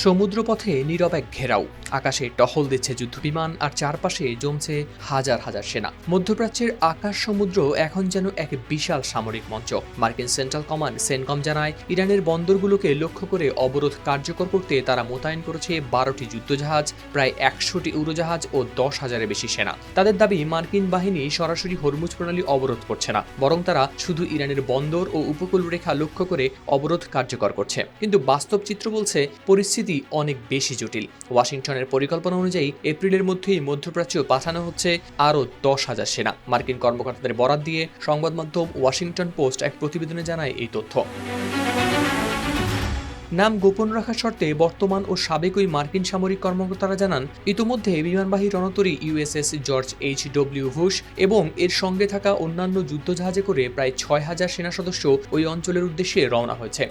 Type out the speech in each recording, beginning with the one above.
সমুদ্রপথে নীরব এক ঘেরাও, আকাশে টহল দিচ্ছে যুদ্ধবিমান আর চারপাশে জমছে হাজার হাজার সেনা। মধ্যপ্রাচ্যের আকাশ সমুদ্র এখন যেন এক বিশাল সামরিক মঞ্চ। মার্কিন সেন্ট্রাল কমান্ড সেনকম জানায়, ইরানের বন্দরগুলোকে লক্ষ্য করে অবরোধ কার্যকর করতে তারা মোতায়েন করেছে 12টি যুদ্ধজাহাজ, প্রায় 100টি উড়োজাহাজ ও 10,000-এর বেশি সেনা। তাদের দাবি, মার্কিন বাহিনী সরাসরি হরমুজ প্রণালী অবরোধ করছে না, বরং তারা শুধু ইরানের বন্দর ও উপকূল রেখা লক্ষ্য করে অবরোধ কার্যকর করছে। কিন্তু বাস্তব চিত্র বলছে পরিস্থিতি অনেক বেশি জটিল। ওয়াশিংটনের পরিকল্পনা অনুযায়ী এপ্রিলের মধ্যেই মধ্যপ্রাচ্য পাঠানো হচ্ছে আরও 10,000 সেনা। মার্কিন কর্মকর্তাদের বরাত দিয়ে সংবাদ মাধ্যম ওয়াশিংটন পোস্ট এক প্রতিবেদনে জানায় এই তথ্য। নাম গোপন রাখার শর্তে বর্তমান ও সাবেক ওই মার্কিন সামরিক কর্মকর্তারা জানান, ইতিমধ্যে বিমানবাহী রণতরী ইউএসএস জর্জ এইচ.ডব্লিউ. বুশ এবং এর সঙ্গে থাকা অন্যান্য যুদ্ধজাহাজে করে প্রায় 6,000 সেনা সদস্য ওই অঞ্চলের উদ্দেশ্যে রওনা হয়েছে।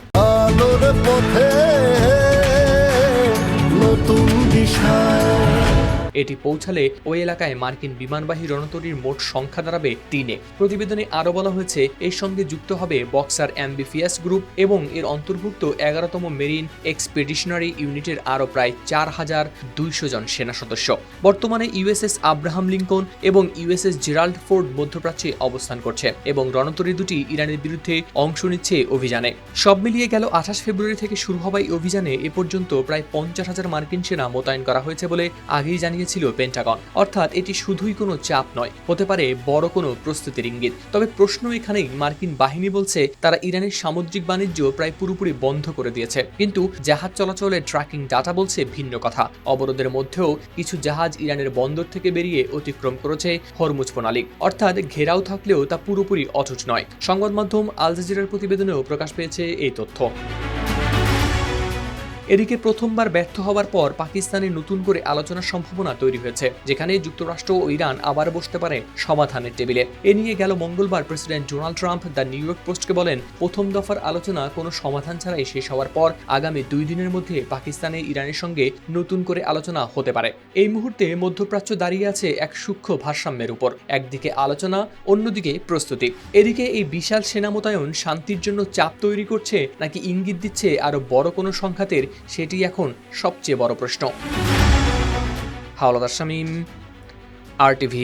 এটি পৌঁছালে ওই এলাকায় মার্কিন বিমানবাহী রণতরীর মোট সংখ্যা দাঁড়াবে 3-এ। প্রতিবেদনে আরও বলা হয়েছে, এর সঙ্গে যুক্ত হবে বক্সার অ্যাম্বিফিয়াস গ্রুপ এবং এর অন্তর্ভুক্ত 11তম মেরিন এক্সপেডিশনারি ইউনিটের আরও প্রায় 4,200 জন সেনা সদস্য। বর্তমানে ইউএসএস আব্রাহাম লিঙ্কন এবং ইউএসএস জেরাল্ড ফোর্ড মধ্যপ্রাচ্যে অবস্থান করছে এবং রণতরী দুটি ইরানের বিরুদ্ধে অংশ নিচ্ছে অভিযানে। সব মিলিয়ে গেল 28 ফেব্রুয়ারি থেকে শুরু হওয়া এই অভিযানে এ পর্যন্ত প্রায় 50,000 মার্কিন সেনা মোতায়েন করা হয়েছে বলে আগেই জানিয়েছিল পেন্টাগন। অর্থাৎ এটি শুধুই কোনো চাপ নয়, হতে পারে বড় কোনো প্রস্তুতির ইঙ্গিত। তবে প্রশ্ন এখানেই, মার্কিন বাহিনী বলছে তারা ইরানের সামুদ্রিক বাণিজ্য প্রায় পুরোপুরি বন্ধ করে দিয়েছে, কিন্তু জাহাজ চলাচলের ট্র্যাকিং ডাটা বলছে ভিন্ন কথা। অবরোধের মধ্যেও কিছু জাহাজ ইরানের বন্দর থেকে বেরিয়ে অতিক্রম করেছে হরমুজ প্রণালী। অর্থাৎ ঘেরাও থাকলেও তা পুরোপুরি অটুট নয়। সংবাদ মাধ্যম আল জাজিরার প্রতিবেদনেও প্রকাশ পেয়েছে এই তথ্য। এদিকে প্রথমবার ব্যর্থ হওয়ার পর পাকিস্তানে নতুন করে আলোচনার সম্ভাবনা তৈরি হয়েছে, যেখানে যুক্তরাষ্ট্র ও ইরান আবার বসতে পারে সমাধানের টেবিলে। এ নিয়ে গেল মঙ্গলবার president Donald Trump the New York পোস্টকে বলেন, প্রথম দফার আলোচনা কোনো সমাধান ছাড়াই শেষ হওয়ার পর আগামী 2 দিনের মধ্যে পাকিস্তানে ইরানের সঙ্গে নতুন করে আলোচনা হতে পারে। এই মুহূর্তে মধ্যপ্রাচ্য দাঁড়িয়ে আছে এক সূক্ষ্ম ভারসাম্যের উপর, একদিকে আলোচনা, অন্যদিকে প্রস্তুতি। এদিকে এই বিশাল সেনা মোতায়েন শান্তির জন্য চাপ তৈরি করছে নাকি ইঙ্গিত দিচ্ছে আরো বড় কোনো সংঘাতের, সেটি এখন সবচেয়ে বড় প্রশ্ন। হাওলাদার শামীম, RTV।